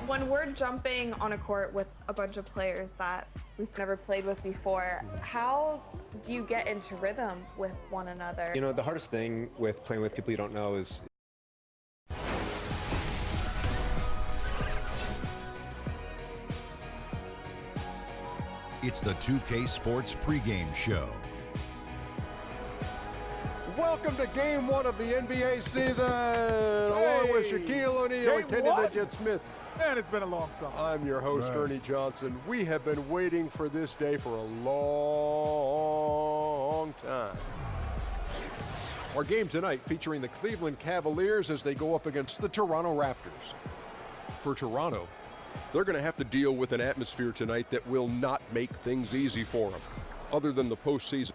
When we're jumping on a court with a bunch of players that we've never played with before, how do you get into rhythm with one another? You know, the hardest thing with playing with people you don't know is it's the 2K Sports pregame show. Welcome to Game 1 of the NBA season, along with Shaquille O'Neal and Kenny the Jet Smith. Man, it's been a long summer. I'm your host, Ernie Johnson. We have been waiting for this day for a long time. Our game tonight featuring the Cleveland Cavaliers as they go up against the Toronto Raptors. For Toronto, they're going to have to deal with an atmosphere tonight that will not make things easy for them, other than the postseason.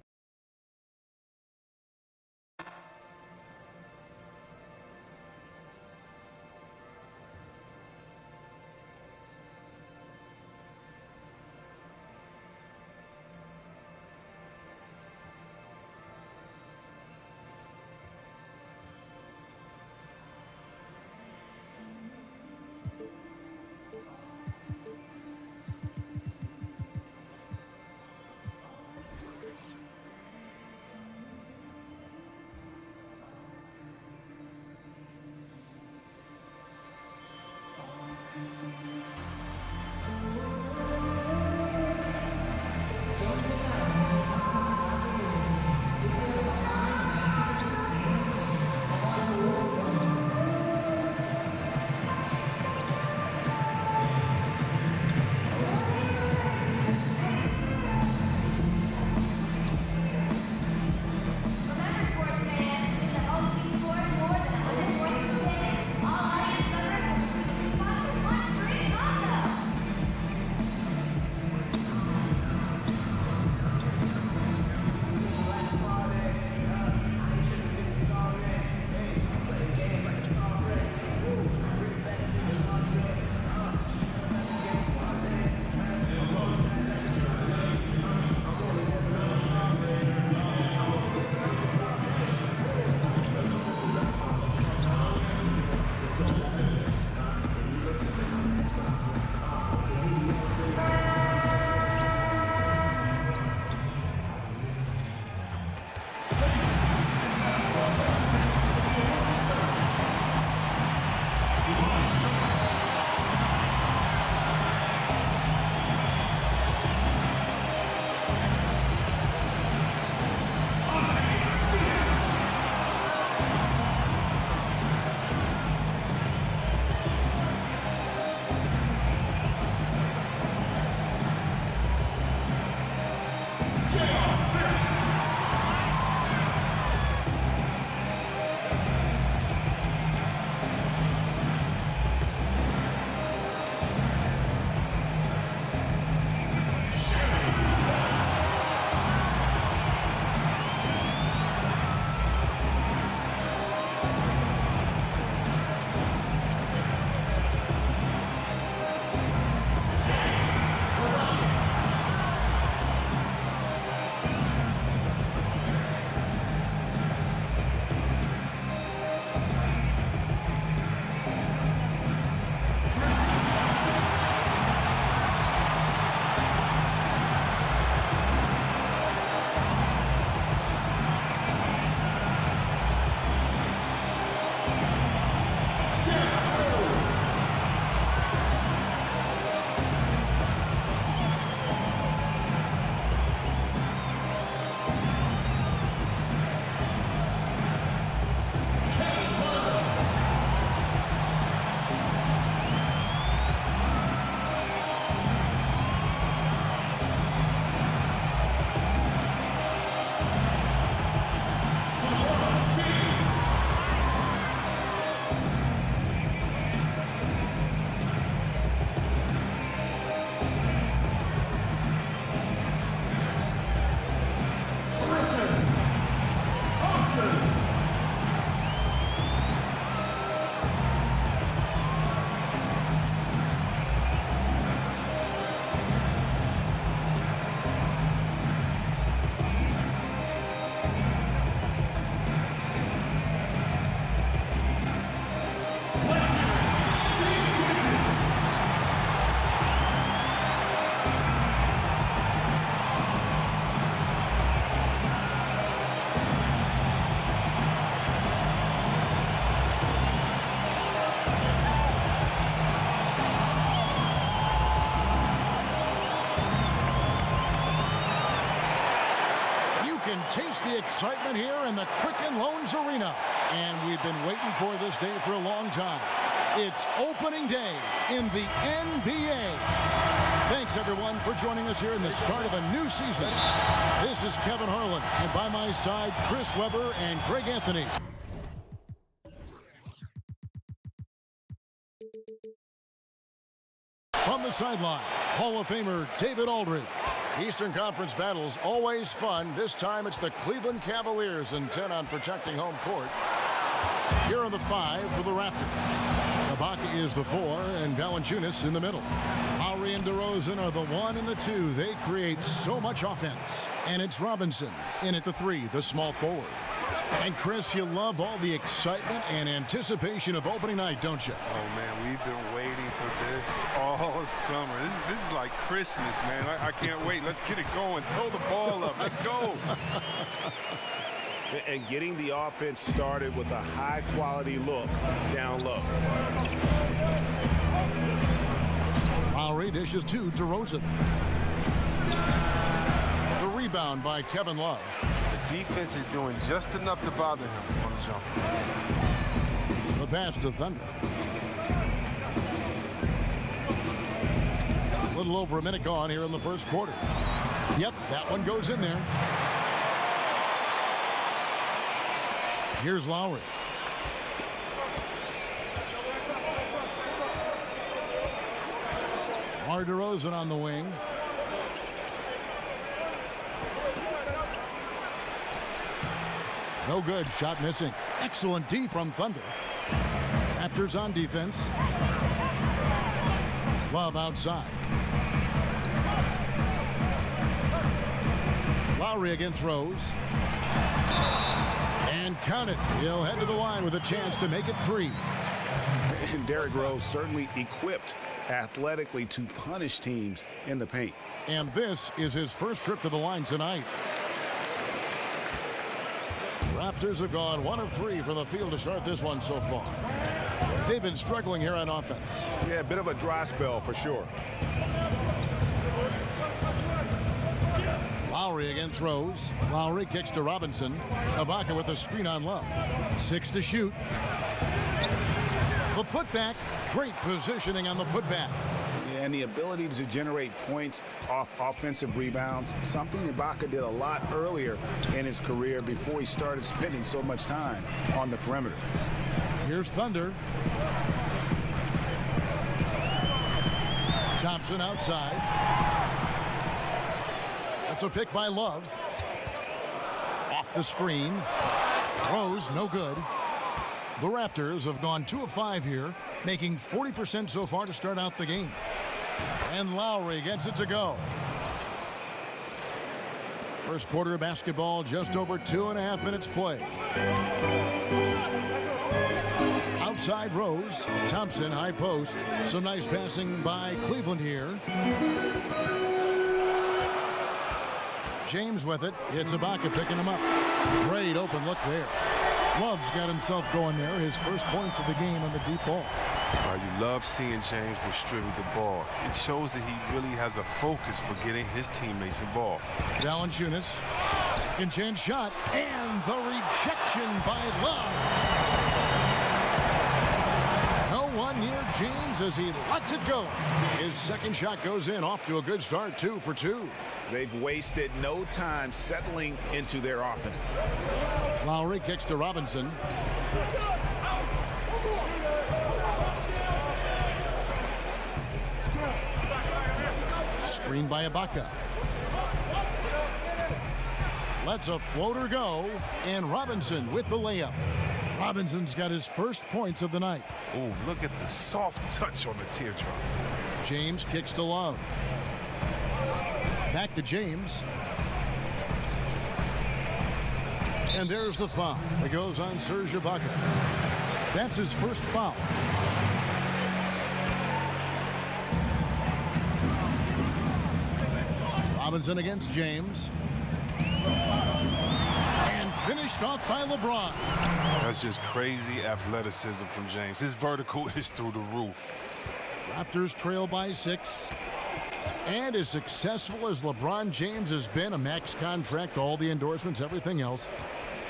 can taste the excitement here in the Quicken Loans Arena. And we've been waiting for this day for a long time. It's opening day in the NBA. Thanks, everyone, for joining us here in the start of a new season. This is Kevin Harlan, and by my side, Chris Webber and Greg Anthony. From the sideline, Hall of Famer David Aldridge. Eastern Conference battles always fun. This time it's the Cleveland Cavaliers intent on protecting home court. Here are the 5 for the Raptors. Ibaka is the 4 and Valanciunas in the middle. Lowry and DeRozan are the 1 and the 2. They create so much offense. And it's Robinson in at the 3, the small forward. And Chris, you love all the excitement and anticipation of opening night, don't you? Oh man, we've been waiting for this all summer. This is like Christmas, man. I can't wait. Let's get it going. Throw the ball up. Let's go. And getting the offense started with a high-quality look down low. Lowry dishes to DeRozan. The rebound by Kevin Love. The defense is doing just enough to bother him on the jump. The pass to Thunder. A little over a minute gone here in the first quarter. Yep, that one goes in there. Here's Lowry. DeRozan on the wing. No good. Shot missing. Excellent D from Thunder. Raptors on defense. Love outside. Lowry again throws. And count it. He'll head to the line with a chance to make it 3. And Derrick Rose certainly equipped athletically to punish teams in the paint. And this is his first trip to the line tonight. Raptors have gone 1 of 3 from the field to start this one so far. They've been struggling here on offense. Yeah, a bit of a dry spell for sure. Lowry again throws. Lowry kicks to Robinson. Ibaka with a screen on Love. 6 to shoot. The putback. Great positioning on the putback. And the ability to generate points off offensive rebounds, something Ibaka did a lot earlier in his career before he started spending so much time on the perimeter. Here's Thunder. Thompson outside. That's a pick by Love. Off the screen. Throws, no good. The Raptors have gone 2 of 5 here, making 40% so far to start out the game. And Lowry gets it to go. First quarter of basketball, just over 2.5 minutes play. Outside Rose. Thompson, high post. Some nice passing by Cleveland here. James with it. It's Ibaka picking him up. Great open look there. Love's got himself going there. His first points of the game on the deep ball. You love seeing James distribute the ball. It shows that he really has a focus for getting his teammates involved. Valanciunas, second chance shot, and the rejection by Love. No one near James as he lets it go. His second shot goes in, off to a good start, 2 for 2. They've wasted no time settling into their offense. Lowry kicks to Robinson. Screen by Ibaka. Lets a floater go, and Robinson with the layup. Robinson's got his first points of the night. Oh, look at the soft touch on the teardrop. James kicks to Love. Back to James. And there's the foul. It goes on Serge Ibaka. That's his first foul. Robinson against James. And finished off by LeBron. That's just crazy athleticism from James. His vertical is through the roof. Raptors trail by 6. And as successful as LeBron James has been, a max contract, all the endorsements, everything else,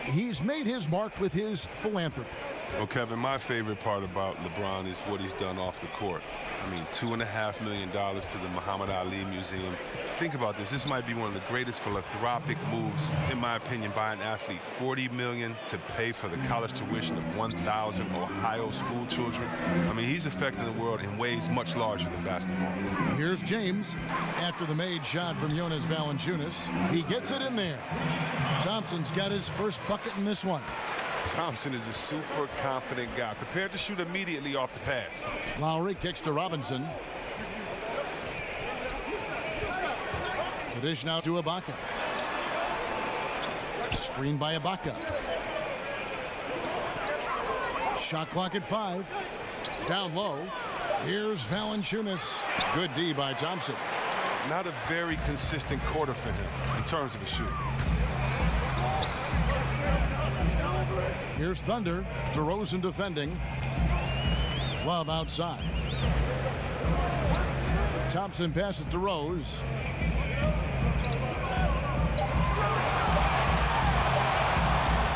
he's made his mark with his philanthropy. Well, Kevin, my favorite part about LeBron is what he's done off the court. I mean, $2.5 million to the Muhammad Ali Museum. Think about this. This might be one of the greatest philanthropic moves, in my opinion, by an athlete. $40 million to pay for the college tuition of 1,000 Ohio school children. I mean, he's affecting the world in ways much larger than basketball. Here's James. After the made shot from Jonas Valanciunas, he gets it in there. Thompson's got his first bucket in this one. Thompson is a super confident guy, prepared to shoot immediately off the pass. Lowry kicks to Robinson. The dish now to Ibaka. Screen by Ibaka. Shot clock at 5. Down low. Here's Valanciunas. Good D by Thompson. Not a very consistent quarter for him in terms of the shooting. Here's Thunder. DeRozan defending. Love outside. Thompson passes to Rose.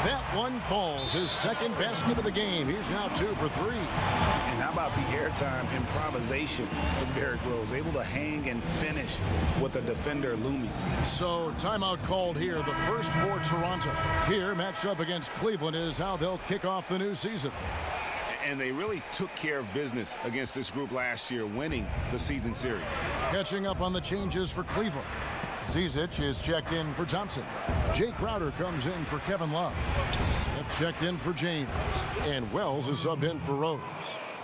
That one falls. His second basket of the game. He's now 2 for 3. And how about the airtime improvisation from Derrick Rose? Able to hang and finish with the defender looming. So timeout called here. The first for Toronto. Here, matched up against Cleveland, is how they'll kick off the new season. And they really took care of business against this group last year, winning the season series. Catching up on the changes for Cleveland. Zizic is checked in for Thompson. Jay Crowder comes in for Kevin Love. Smith checked in for James. And Wells is subbed in for Rose.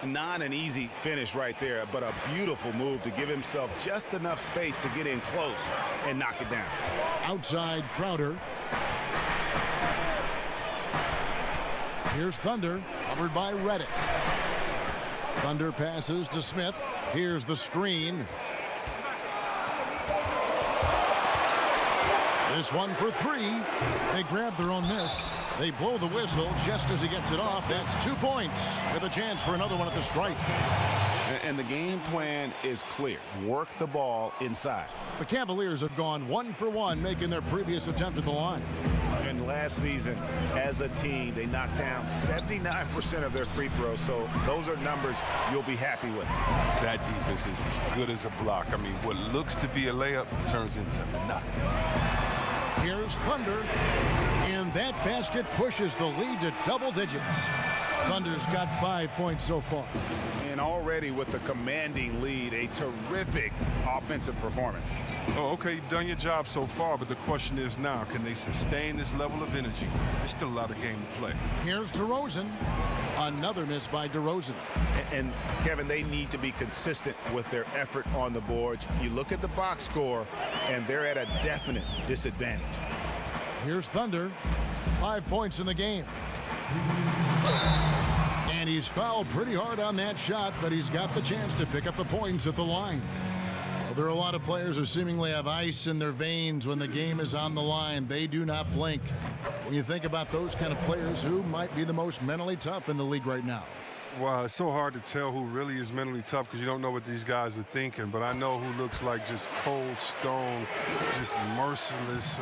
Not an easy finish right there, but a beautiful move to give himself just enough space to get in close and knock it down. Outside Crowder. Here's Thunder, covered by Reddick. Thunder passes to Smith. Here's the screen. This one for 3. They grab their own miss. They blow the whistle just as he gets it off. That's 2 points with a chance for another one at the stripe. And the game plan is clear. Work the ball inside. The Cavaliers have gone 1 for 1, making their previous attempt at the line. And last season, as a team, they knocked down 79% of their free throws. So those are numbers you'll be happy with. That defense is as good as a block. I mean, what looks to be a layup turns into nothing. Here's Thunder, and that basket pushes the lead to double digits. Thunder's got 5 points so far. And already with the commanding lead, a terrific offensive performance. Oh, okay, you've done your job so far, but the question is now, can they sustain this level of energy? There's still a lot of game to play. Here's DeRozan. Another miss by DeRozan. And Kevin, they need to be consistent with their effort on the boards. You look at the box score, and they're at a definite disadvantage. Here's Thunder. 5 points in the game. And he's fouled pretty hard on that shot, but he's got the chance to pick up the points at the line. Well, there are a lot of players who seemingly have ice in their veins when the game is on the line. They do not blink. When you think about those kind of players, who might be the most mentally tough in the league right now? Wow, it's so hard to tell who really is mentally tough because you don't know what these guys are thinking. But I know who looks like just cold stone, just merciless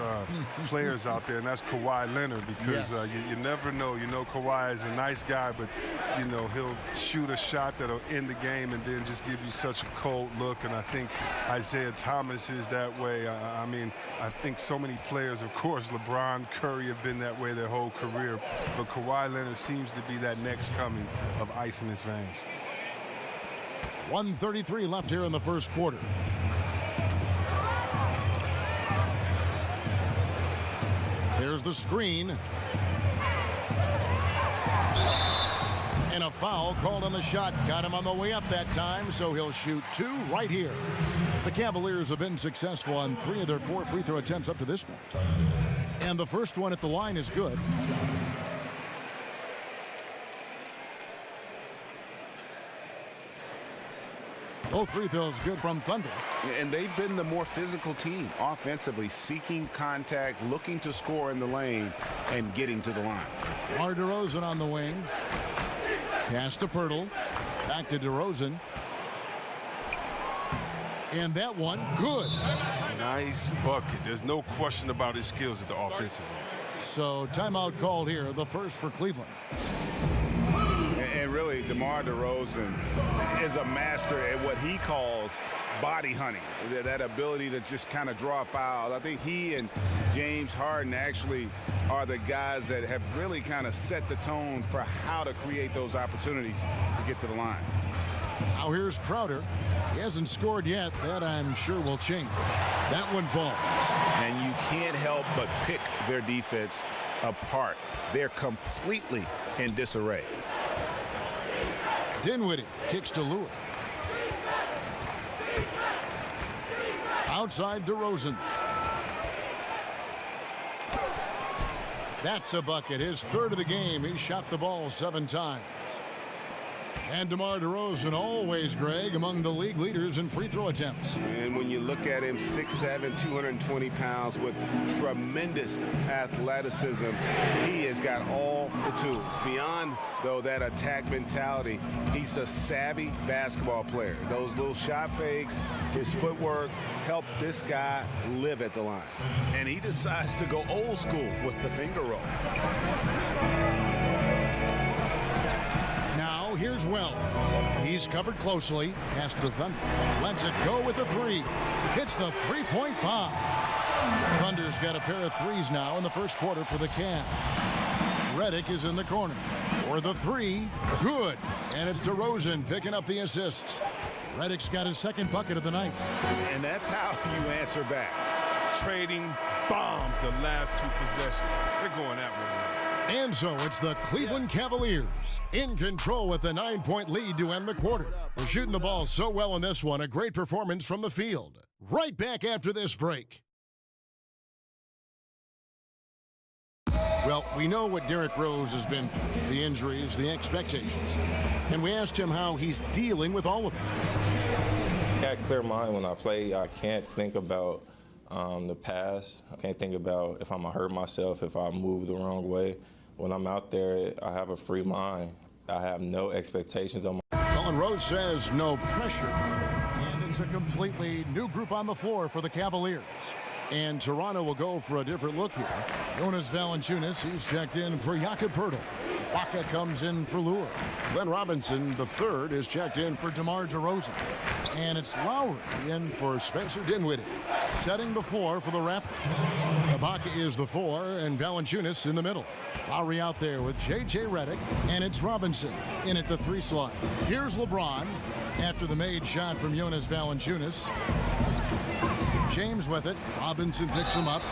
players out there, and that's Kawhi Leonard because Yes. you never know. You know Kawhi is a nice guy, but, you know, he'll shoot a shot that'll end the game and then just give you such a cold look. And I think Isaiah Thomas is that way. I mean, I think so many players, of course, LeBron, Curry have been that way their whole career. But Kawhi Leonard seems to be that next coming of ice in his veins. 1:33 left here in the first quarter. There's the screen. And a foul called on the shot. Got him on the way up that time, so he'll shoot 2 right here. The Cavaliers have been successful on 3 of their 4 free throw attempts up to this point. And the first one at the line is good. Both free throws good from Thunder. And they've been the more physical team, offensively, seeking contact, looking to score in the lane, and getting to the line. DeRozan on the wing. Pass to Pirtle. Back to DeRozan. And that one, good. Nice bucket. There's no question about his skills at the offensive end. So timeout called here, the first for Cleveland. And really, DeMar DeRozan is a master at what he calls body hunting, that ability to just kind of draw fouls. I think he and James Harden actually are the guys that have really kind of set the tone for how to create those opportunities to get to the line. Now here's Crowder. He hasn't scored yet. That I'm sure will change. That one falls. And you can't help but pick their defense apart. They're completely in disarray. Dinwiddie kicks to Lewis. Outside DeRozan. That's a bucket. His third of the game. He shot the ball 7 times. And DeMar DeRozan, always, Greg, among the league leaders in free throw attempts. And when you look at him, 6'7", 220 pounds with tremendous athleticism, he has got all the tools. Beyond, though, that attack mentality, he's a savvy basketball player. Those little shot fakes, his footwork help this guy live at the line. And he decides to go old school with the finger roll. Here's Wells. He's covered closely. Pass to Thunder. Lets it go with a 3. Hits the three-point bomb. Thunder's got a pair of threes now in the first quarter for the Cavs. Redick is in the corner. For the 3. Good. And it's DeRozan picking up the assists. Redick's got his second bucket of the night. And that's how you answer back. Trading bombs the last 2 possessions. They're going that way. And so it's the Cleveland Cavaliers in control with a 9-point lead to end the quarter. They're shooting the ball so well in this one. A great performance from the field. Right back after this break. Well, we know what Derrick Rose has been through, the injuries, the expectations. And we asked him how he's dealing with all of it. I got a clear mind when I play. I can't think about the past. I can't think about if I'm going to hurt myself, if I move the wrong way. When I'm out there, I have a free mind. I have no expectations on my... Colin Rose says no pressure. And it's a completely new group on the floor for the Cavaliers. And Toronto will go for a different look here. Jonas Valanciunas, he's checked in for Jakob Poeltl. Baca comes in for Lure. Glenn Robinson, the third, is checked in for DeMar DeRozan. And it's Lowry in for Spencer Dinwiddie. Setting the floor for the Raptors. Baca is the 4 and Valanciunas in the middle. Lowry out there with J.J. Redick, and it's Robinson in at the 3 slot. Here's LeBron after the made shot from Jonas Valanciunas. James with it. Robinson picks him up.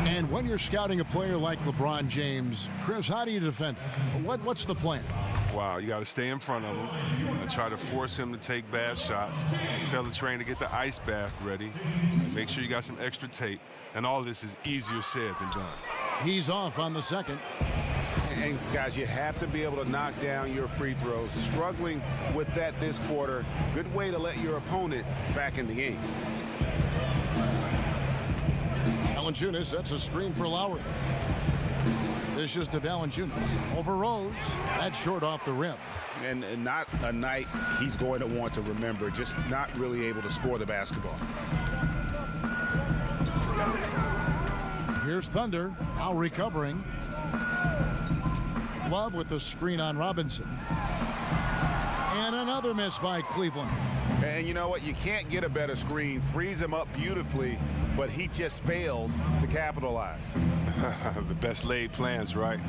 And when you're scouting a player like LeBron James, Chris, how do you defend it? What's the plan? Wow, you got to stay in front of him and try to force him to take bad shots. Tell the trainer to get the ice bath ready. Make sure you got some extra tape. And all this is easier said than done. He's off on the second. And guys, you have to be able to knock down your free throws. Struggling with that this quarter. Good way to let your opponent back in the game. Valanciunas sets a screen for Lowry. Dishes to Valanciunas. Over Rose. That's short off the rim. And not a night he's going to want to remember. Just not really able to score the basketball. Here's Thunder. Now recovering. Love with the screen on Robinson. And another miss by Cleveland. And you know what? You can't get a better screen. Frees him up beautifully, but he just fails to capitalize. The best laid plans, right?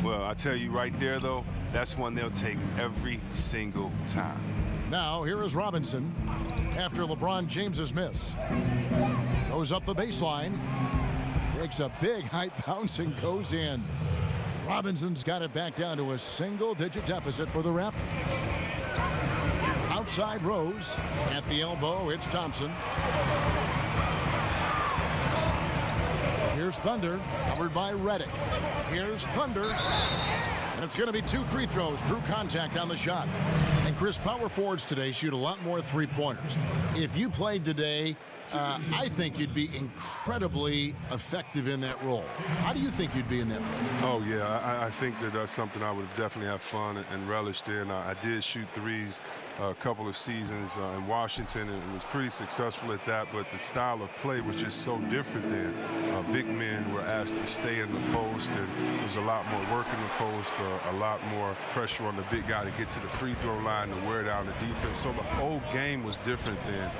Well, I tell you right there, though, that's one they'll take every single time. Now, here is Robinson after LeBron James's miss. Goes up the baseline. Takes a big high bounce and goes in. Robinson's got it back down to a single-digit deficit for the Raptors. Outside Rose. At the elbow, it's Thompson. Here's Thunder, covered by Redick. Here's Thunder. And it's going to be 2 free throws. Drew contact on the shot. And Chris, power forwards today shoot a lot more three-pointers. If you played today, I think you'd be incredibly effective in that role. How do you think you'd be in that role? Oh, yeah, I think that that's something I would definitely have fun and relish there. And I did shoot threes a couple of seasons in Washington and was pretty successful at that, but the style of play was just so different then. Big men were asked to stay in the post, and there was a lot more work in the post, a lot more pressure on the big guy to get to the free throw line to wear down the defense. So the whole game was different then.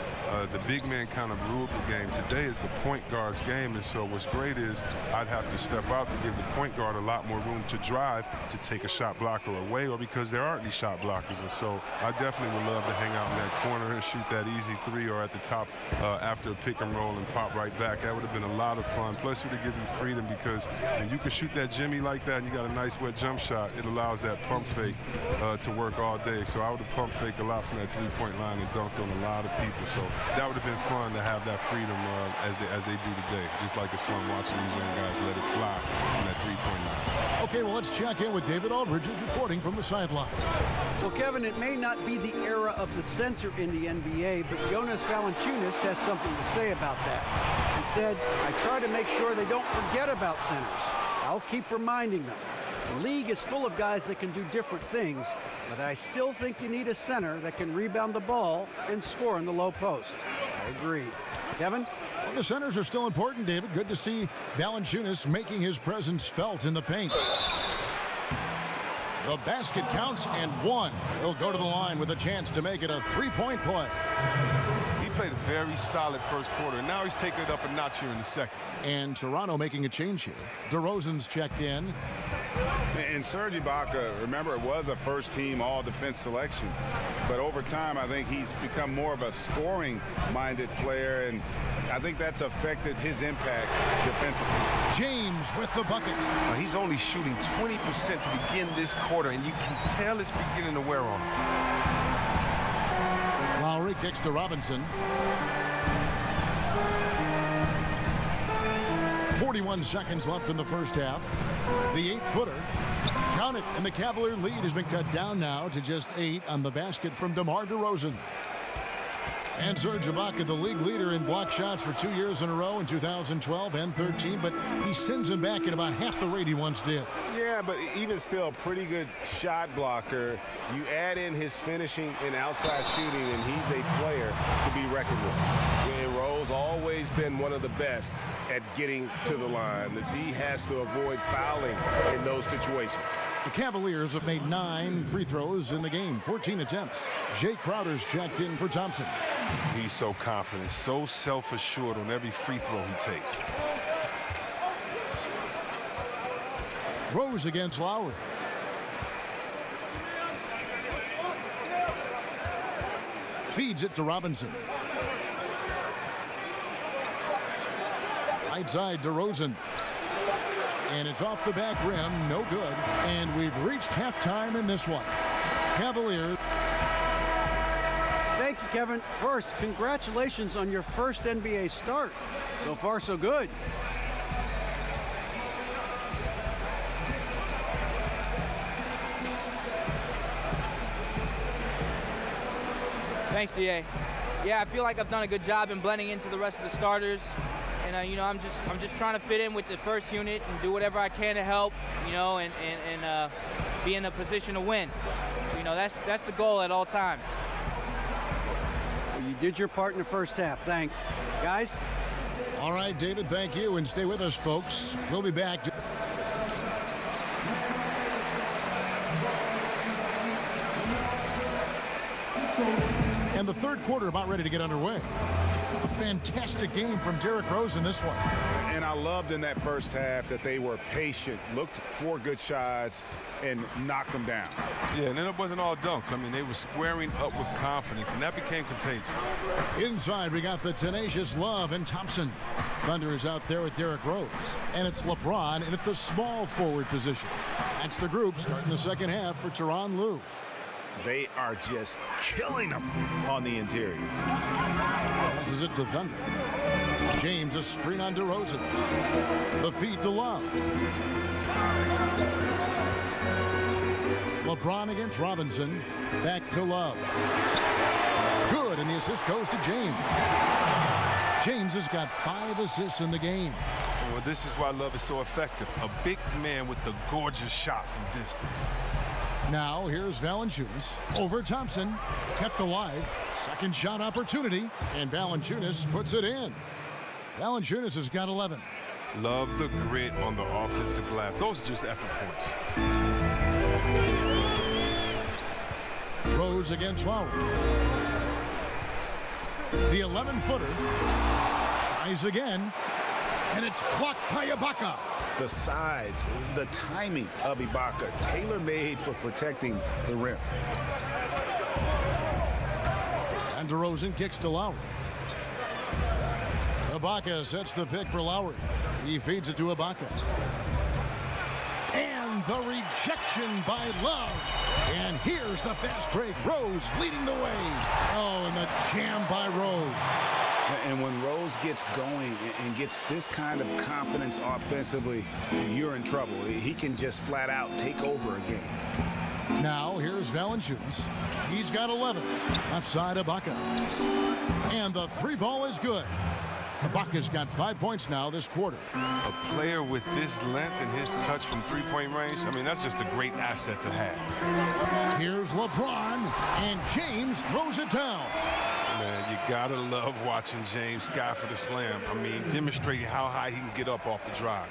The big man kind of ruled the game. Today it's a point guard's game, and so what's great is I'd have to step out to give the point guard a lot more room to drive, to take a shot blocker away, or because there aren't any shot blockers. And so I definitely would love to hang out in that corner and shoot that easy three, or at the top after a pick and roll and pop right back. That would have been a lot of fun. Plus it would give you freedom, because when you can shoot that Jimmy like that and you got a nice wet jump shot, it allows that pump fake to work all day. So I would have pump faked a lot from that three-point line and dunked on a lot of people. So that would have been fun to have that freedom as they do today. Just like it's fun watching these young guys let it fly from that three-point line. Okay, well, let's check in with David Aldridge, who's reporting from the sideline. Well, Kevin, it may not be the era of the center in the NBA, but Jonas Valanciunas has something to say about that. He said, "I try to make sure they don't forget about centers. I'll keep reminding them. The league is full of guys that can do different things, but I still think you need a center that can rebound the ball and score in the low post." I agree. Kevin? Well, the centers are still important, David. Good to see Valanciunas making his presence felt in the paint. The basket counts, and one. He'll go to the line with a chance to make it a three-point play. He played a very solid first quarter, and now he's taking it up a notch here in the second. And Toronto making a change here. DeRozan's checked in. And Serge Ibaka, remember, it was a first-team all-defense selection. But over time, I think he's become more of a scoring-minded player, and I think that's affected his impact defensively. James with the bucket. He's only shooting 20% to begin this quarter, and you can tell it's beginning to wear on him. Lowry kicks to Robinson. 41 seconds left in the first half. The 8-footer. Count it, and the Cavalier lead has been cut down now to just 8 on the basket from DeMar DeRozan. And Serge Ibaka, the league leader in block shots for 2 years in a row in 2012 and 13, but he sends him back at about half the rate he once did. Yeah, but even still, pretty good shot blocker. You add in his finishing and outside shooting, and he's a player to be reckoned with. And Rose always been one of the best at getting to the line. The D has to avoid fouling in those situations. The Cavaliers have made 9 free throws in the game, 14 attempts. Jay Crowder's checked in for Thompson. He's so confident, so self-assured on every free throw he takes. Rose against Lowry. Feeds it to Robinson. Right side, DeRozan. And it's off the back rim, no good. And we've reached halftime in this one. Cavaliers. Thank you, Kevin. First, congratulations on your first NBA start. So far, so good. Thanks, DA. Yeah, I feel like I've done a good job in blending into the rest of the starters. And I'm just trying to fit in with the first unit and do whatever I can to help, and be in a position to win. That's the goal at all times. Well, you did your part in the first half. Thanks, guys. All right, David, thank you, and stay with us, folks. We'll be back. And the third quarter about ready to get underway. A fantastic game from Derrick Rose in this one. And I loved in that first half that they were patient, looked for good shots, and knocked them down. Yeah, and then it wasn't all dunks. I mean, they were squaring up with confidence, and that became contagious. Inside, we got the tenacious Love and Thompson. Thunder is out there with Derrick Rose. And it's LeBron in at the small forward position. That's the group starting the second half for Tyronn Lue. They are just killing them on the interior. Passes it to Thunder. James, a screen on DeRozan. The feed to Love. LeBron against Robinson. Back to Love. Good, and the assist goes to James. James has got 5 assists in the game. Well, this is why Love is so effective. A big man with a gorgeous shot from distance. Now here's Valanciunas over Thompson. Kept alive. Second shot opportunity. And Valanciunas puts it in. Valanciunas has got 11. Love the grit on the offensive glass. Those are just effort points. Rose against Lowry. The 11-footer tries again, and it's blocked by Ibaka. The size, the timing of Ibaka, tailor-made for protecting the rim. And DeRozan kicks to Lowry. Ibaka sets the pick for Lowry. He feeds it to Ibaka. And the rejection by Love. And here's the fast break. Rose leading the way. Oh, and the jam by Rose. And when Rose gets going and gets this kind of confidence offensively, you're in trouble. He can just flat out take over a game. Now here's Valanciunas. He's got 11. Left side Ibaka. And the three ball is good. Ibaka's got 5 points now this quarter. A player with this length and his touch from three-point range, I mean, that's just a great asset to have. Here's LeBron, and James throws it down. Man, you gotta love watching James sky for the slam. I mean, demonstrating how high he can get up off the drive.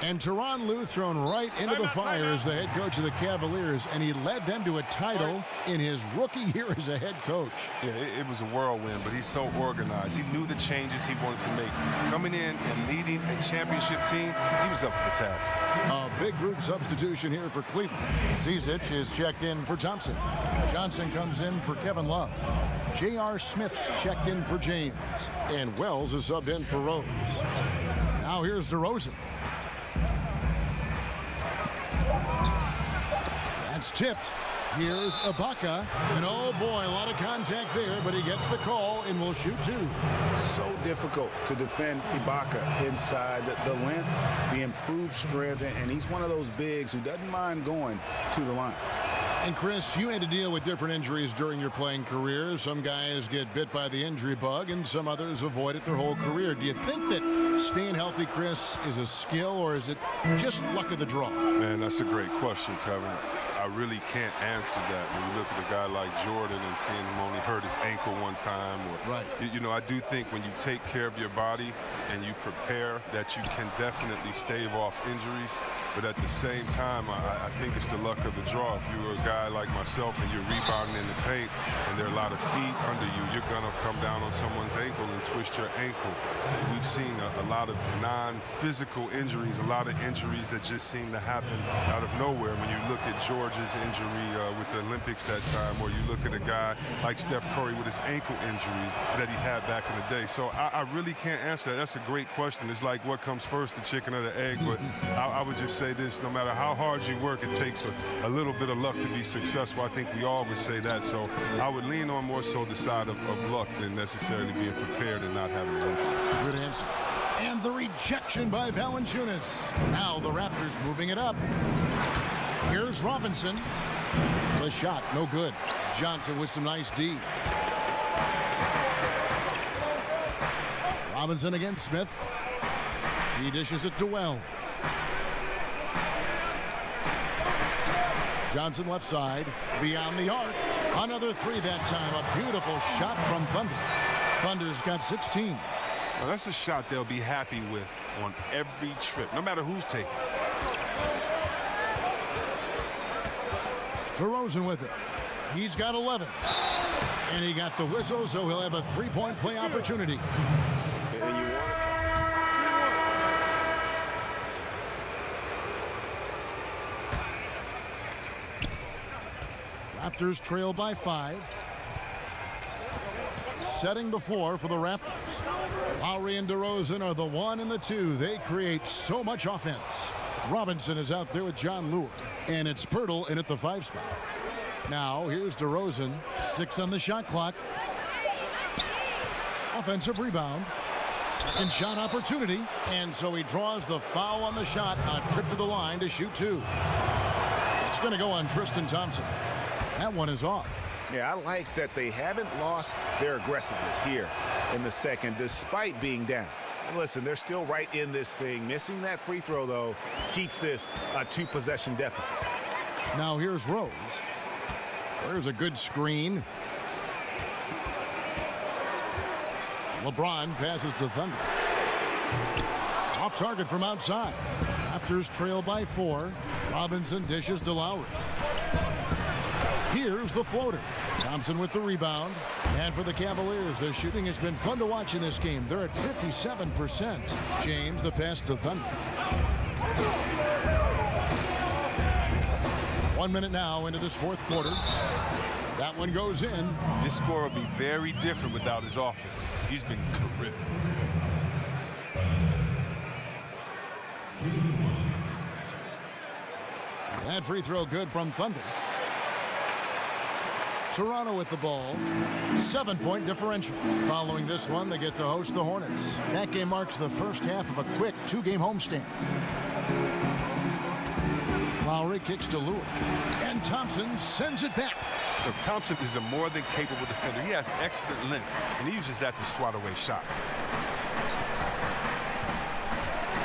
And Tyronn Lue thrown right into the fire as the head coach of the Cavaliers, and he led them to a title in his rookie year as a head coach. Yeah, it was a whirlwind, but he's so organized. He knew the changes he wanted to make. Coming in and leading a championship team, he was up for the task. A big group substitution here for Cleveland. Zizic is checked in for Thompson. Johnson comes in for Kevin Love. J.R. Smith's checked in for James. And Wells is subbed in for Rose. Now here's DeRozan. That's tipped. Here's Ibaka. And oh boy, a lot of contact there, but he gets the call and will shoot two. So difficult to defend Ibaka inside. The length, the improved strength, and he's one of those bigs who doesn't mind going to the line. And Chris, you had to deal with different injuries during your playing career. Some guys get bit by the injury bug and some others avoid it their whole career. Do you think that staying healthy, Chris, is a skill or is it just luck of the draw? Man, that's a great question, Kevin. I really can't answer that when you look at a guy like Jordan and seeing him only hurt his ankle one time. Or, right. You know, I do think when you take care of your body and you prepare that you can definitely stave off injuries. But at the same time, I think it's the luck of the draw. If you're a guy like myself and you're rebounding in the paint and there are a lot of feet under you, you're going to come down on someone's ankle and twist your ankle. We've seen a lot of non-physical injuries, a lot of injuries that just seem to happen out of nowhere. When you look at George's injury with the Olympics that time, or you look at a guy like Steph Curry with his ankle injuries that he had back in the day. So I really can't answer that. That's a great question. It's like what comes first, the chicken or the egg? But I would just say this, no matter how hard you work, it takes a little bit of luck to be successful. I think we all would say that. So I would lean on more so the side of luck than necessarily being prepared and not having luck. Good answer. And the rejection by Valanciunas. Now the Raptors moving it up. Here's Robinson. The shot, no good. Johnson with some nice D. Robinson against Smith. He dishes it to Wells. Johnson left side, beyond the arc. Another three that time. A beautiful shot from Thunder. Thunder's got 16. Well, that's a shot they'll be happy with on every trip, no matter who's taking it. DeRozan with it. He's got 11. And he got the whistle, so he'll have a three-point play opportunity. Raptors trail by 5. Setting the floor for the Raptors. Lowry and DeRozan are the 1 and the 2. They create so much offense. Robinson is out there with John Lure. And it's Pirtle in at the 5 spot. Now here's DeRozan. 6 on the shot clock. Offensive rebound. Second shot opportunity. And so he draws the foul on the shot. A trip to the line to shoot 2. It's going to go on Tristan Thompson. That one is off. Yeah, I like that they haven't lost their aggressiveness here in the second, despite being down. And listen, they're still right in this thing. Missing that free throw, though, keeps this a 2-possession deficit. Now here's Rose. There's a good screen. LeBron passes to Thunder. Off target from outside. Raptors trail by 4. Robinson dishes to Lowry. Here's the floater. Thompson with the rebound. And for the Cavaliers, their shooting has been fun to watch in this game. They're at 57%. James, the pass to Thunder. 1 minute now into this fourth quarter. That one goes in. This score will be very different without his offense. He's been terrific. That free throw good from Thunder. Toronto with the ball. 7-point differential. Following this one, they get to host the Hornets. That game marks the first half of a quick 2-game homestand. Lowry kicks to Lewis. And Thompson sends it back. Look, Thompson is a more than capable defender. He has excellent length, and he uses that to swat away shots.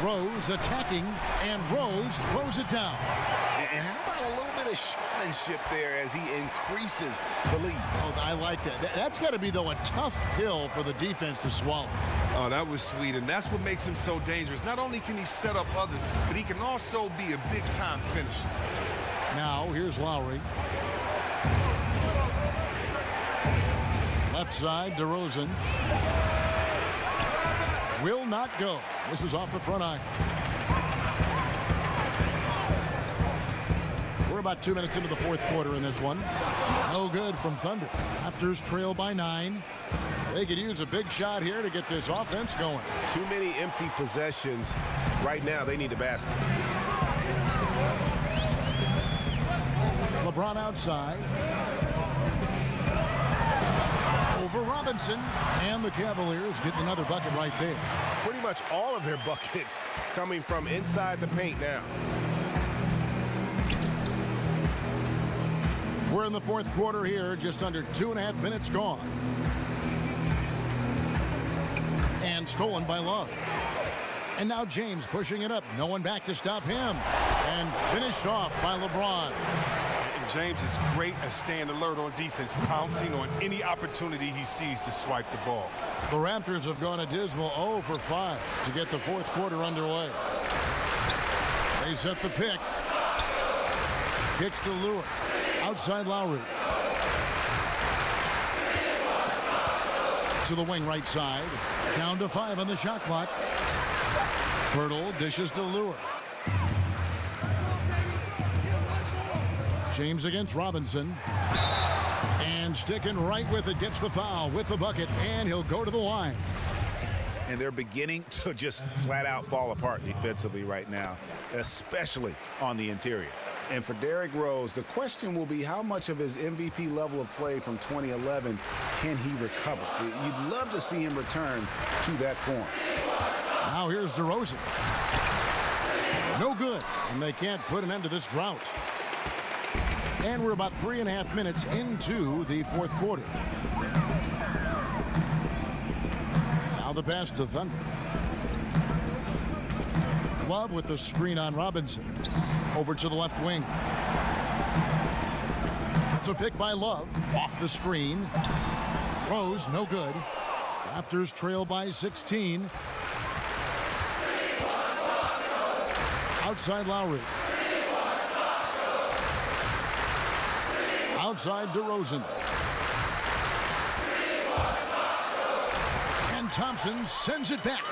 Rose attacking, and Rose throws it down. And how about a little bit of showmanship there as he increases the lead? Oh, I like that. That's got to be, though, a tough pill for the defense to swallow. Oh, that was sweet, and that's what makes him so dangerous. Not only can he set up others, but he can also be a big-time finisher. Now, here's Lowry. Left side, DeRozan. Will not go. This is off the front iron. We're about 2 minutes into the fourth quarter in this one. No good from Thunder. Raptors trail by 9. They could use a big shot here to get this offense going. Too many empty possessions. Right now, they need a basket. LeBron outside. Over Robinson. And the Cavaliers get another bucket right there. Pretty much all of their buckets coming from inside the paint now. We're in the fourth quarter here, just under 2.5 minutes gone. And stolen by Love. And now James pushing it up. No one back to stop him. And finished off by LeBron. And James is great at staying alert on defense, pouncing on any opportunity he sees to swipe the ball. The Raptors have gone a dismal 0 for 5 to get the fourth quarter underway. They set the pick. Kicks to Lewis. Outside Lowry. To the wing right side. Down to 5 on the shot clock. Pirtle dishes to Lewis. James against Robinson. And sticking right with it, gets the foul with the bucket, and he'll go to the line. And they're beginning to just flat out fall apart defensively right now, especially on the interior. And for Derrick Rose, the question will be how much of his MVP level of play from 2011 can he recover? You'd love to see him return to that form. Now here's DeRozan. No good, and they can't put an end to this drought. And we're about 3.5 minutes into the fourth quarter. Now the pass to Thunder. Love with the screen on Robinson. Over to the left wing. It's a pick by Love. Off the screen. Rose, no good. Raptors trail by 16. Outside Lowry. Outside DeRozan. And Thompson sends it back.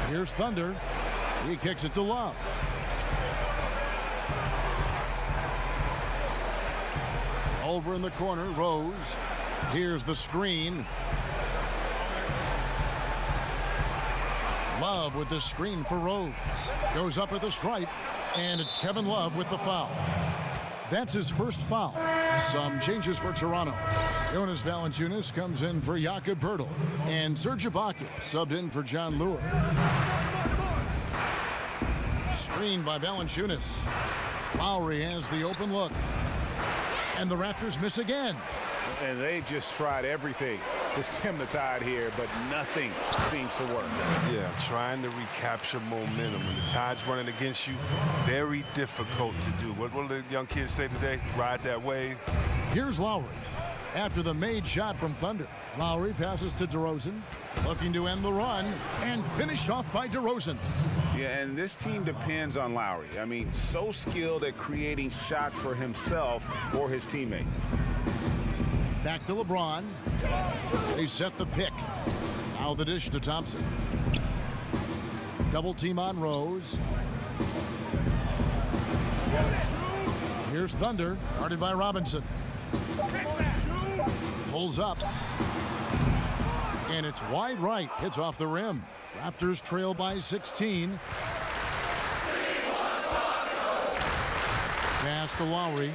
Here's Thunder. He kicks it to Love. Over in the corner, Rose. Here's the screen. Love with the screen for Rose. Goes up at the stripe, and it's Kevin Love with the foul. That's his first foul. Some changes for Toronto. Jonas Valanciunas comes in for Pirtle, and Serge Ibaka subbed in for John Lewis. Screened by Valanciunas. Lowry has the open look. And the Raptors miss again. And they just tried everything to stem the tide here, but nothing seems to work. Yeah, trying to recapture momentum. When the tide's running against you, very difficult to do. What will the young kids say today? Ride that wave. Here's Lowry. After the made shot from Thunder, Lowry passes to DeRozan, looking to end the run, and finished off by DeRozan. Yeah, and this team depends on Lowry. I mean, so skilled at creating shots for himself or his teammates. Back to LeBron. They set the pick. Now the dish to Thompson. Double team on Rose. Here's Thunder, guarded by Robinson. Pulls up. And it's wide right. Hits off the rim. Raptors trail by 16. Pass to Lowry.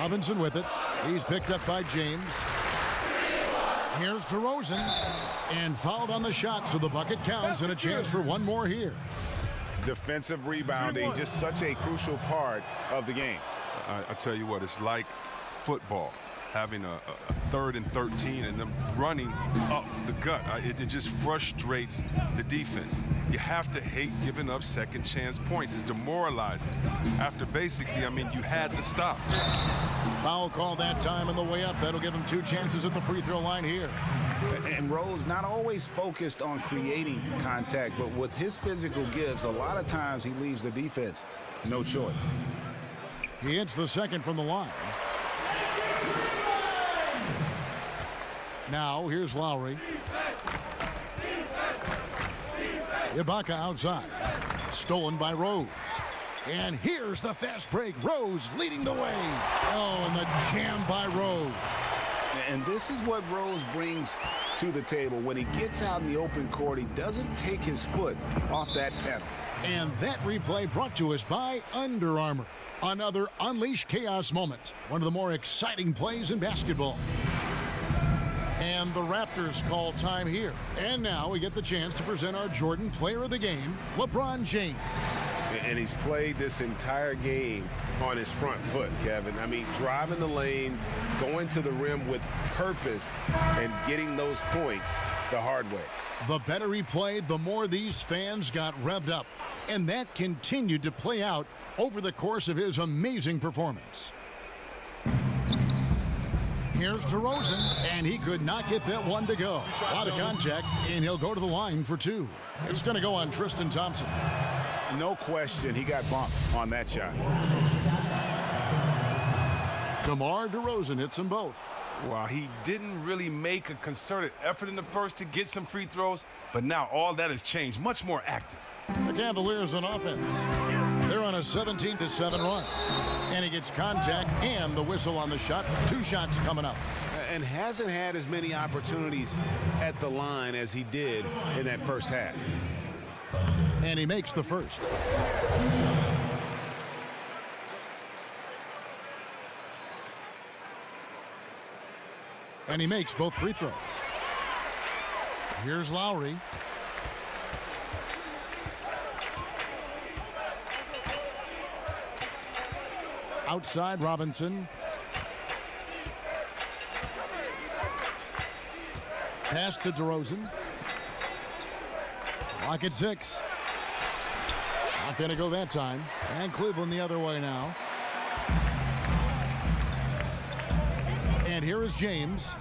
Robinson with it. He's picked up by James. Here's DeRozan. And fouled on the shot, so the bucket counts and a chance for one more here. Defensive rebounding, just such a crucial part of the game. I tell you what, it's like football, having a 3rd and 13 and them running up the gut. It just frustrates the defense. You have to hate giving up second chance points. It's demoralizing. After basically, I mean, you had to stop. Foul call that time on the way up. That'll give him 2 chances at the free throw line here. And Rose not always focused on creating contact, but with his physical gifts, a lot of times he leaves the defense no choice. He hits the second from the line. Now here's Lowry. Ibaka outside. Stolen by Rose. And here's the fast break. Rose leading the way. Oh, and the jam by Rose. And this is what Rose brings to the table. When he gets out in the open court, he doesn't take his foot off that pedal. And that replay brought to us by Under Armour. Another Unleash Chaos moment. One of the more exciting plays in basketball. And the Raptors call time here. And now we get the chance to present our Jordan Player of the Game, LeBron James. And he's played this entire game on his front foot, Kevin. I mean, driving the lane, going to the rim with purpose, and getting those points the hard way. The better he played, the more these fans got revved up. And that continued to play out over the course of his amazing performance. Here's DeRozan, and he could not get that one to go. A lot of contact, and he'll go to the line for 2. It's going to go on Tristan Thompson. No question, he got bumped on that shot. DeMar DeRozan hits them both. Wow, he didn't really make a concerted effort in the first to get some free throws, but now all that has changed, much more active. The Cavaliers on offense. They're on a 17-7 run. And he gets contact and the whistle on the shot. 2 shots coming up. And hasn't had as many opportunities at the line as he did in that first half. And he makes the first. And he makes both free throws. Here's Lowry. Outside Robinson. Pass to DeRozan. Clock at 6. Not going to go that time. And Cleveland the other way now. And here is James.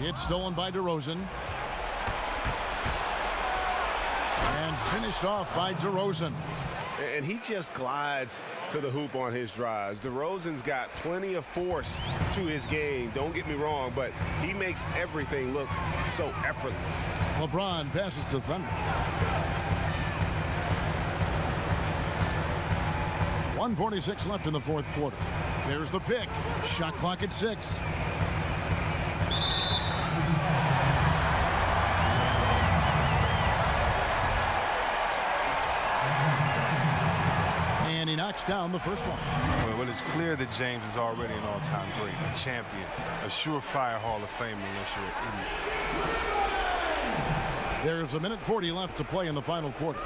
It's stolen by DeRozan. And finished off by DeRozan. And he just glides to the hoop on his drives. DeRozan's got plenty of force to his game. Don't get me wrong, but he makes everything look so effortless. LeBron passes to Thunder. 1:46 left in the fourth quarter. There's the pick. Shot clock at 6. And he knocks down the first one. Well, it's clear that James is already an all-time great, a champion, a surefire Hall of Famer unless you're an idiot. There's 1:40 left to play in the final quarter.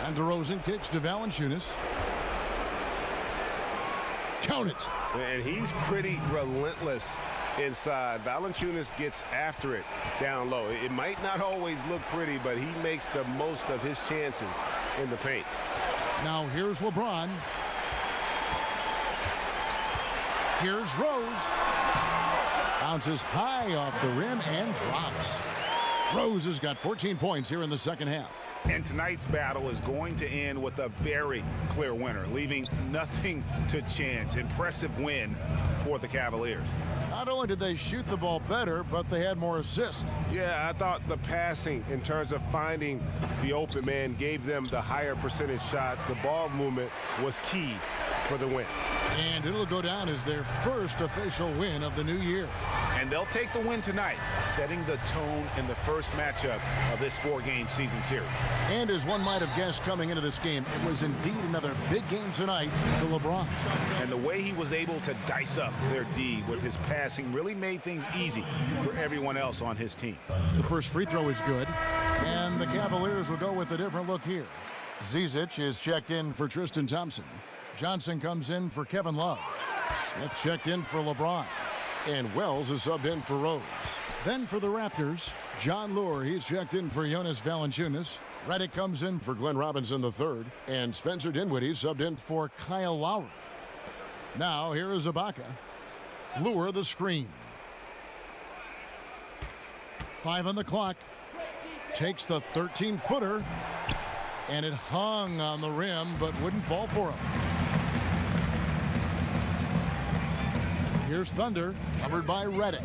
And DeRozan kicks to Valanciunas. Count it. And he's pretty relentless inside. Valanciunas gets after it down low. It might not always look pretty, but he makes the most of his chances in the paint. Now here's LeBron. Here's Rose. Bounces high off the rim and drops. Rose has got 14 points here in the second half. And tonight's battle is going to end with a very clear winner, leaving nothing to chance. Impressive win for the Cavaliers. Not only did they shoot the ball better, but they had more assists. Yeah, I thought the passing in terms of finding the open man gave them the higher percentage shots. The ball movement was key for the win. And it'll go down as their first official win of the new year. And they'll take the win tonight, setting the tone in the first matchup of this 4-game season series. And as one might have guessed coming into this game, it was indeed another big game tonight for LeBron. And the way he was able to dice up their D with his passing really made things easy for everyone else on his team. The first free throw is good, and the Cavaliers will go with a different look here. Zizic is checked in for Tristan Thompson. Johnson comes in for Kevin Love. Smith checked in for LeBron. And Wells is subbed in for Rose. Then for the Raptors, John Lure, he's checked in for Jonas Valanciunas. Redick comes in for Glenn Robinson III. And Spencer Dinwiddie subbed in for Kyle Lowry. Now here is Ibaka. Lure the screen. 5 on the clock. Takes the 13-footer. And it hung on the rim, but wouldn't fall for him. Here's Thunder, covered by Redick.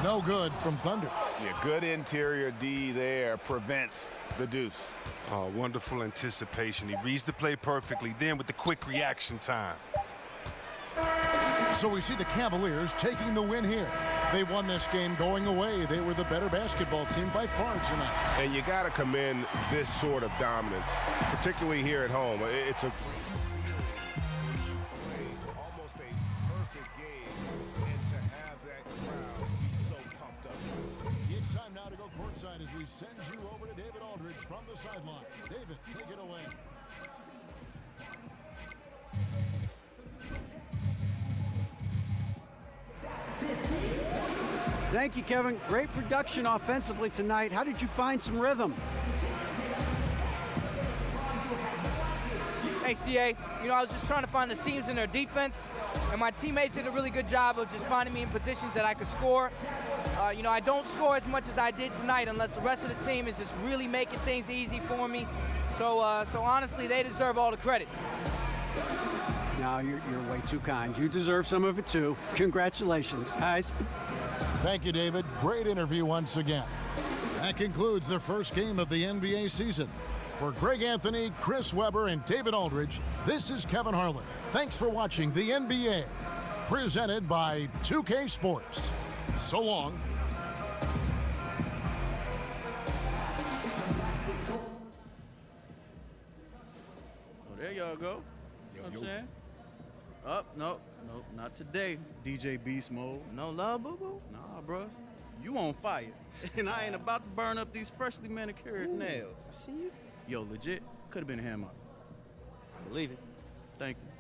No good from Thunder. Yeah, good interior D there prevents the deuce. Oh, wonderful anticipation. He reads the play perfectly, then with the quick reaction time. So we see the Cavaliers taking the win here. They won this game going away. They were the better basketball team by far tonight. And you got to commend this sort of dominance, particularly here at home. It's a almost a perfect game, and to have that crowd be so pumped up. It's time now to go courtside as we send you over to David Aldridge from the sideline. David, take it away. Thank you, Kevin. Great production offensively tonight. How did you find some rhythm? Thanks, DA. You know, I was just trying to find the seams in their defense, and my teammates did a really good job of just finding me in positions that I could score. You know, I don't score as much as I did tonight unless the rest of the team is just really making things easy for me. So honestly, they deserve all the credit. No, you're way too kind. You deserve some of it, too. Congratulations, guys. Thank you, David. Great interview once again. That concludes the first game of the NBA season. For Greg Anthony, Chris Webber, and David Aldridge, this is Kevin Harlan. Thanks for watching the NBA, presented by 2K Sports. So long. Oh, there y'all go. You know what I'm saying? Oh, nope, not today, DJ Beast Mode. No love, boo-boo? Nah, bro. You on fire. And I ain't about to burn up these freshly manicured nails. I see you. Yo, legit, could have been a hammer. I believe it. Thank you.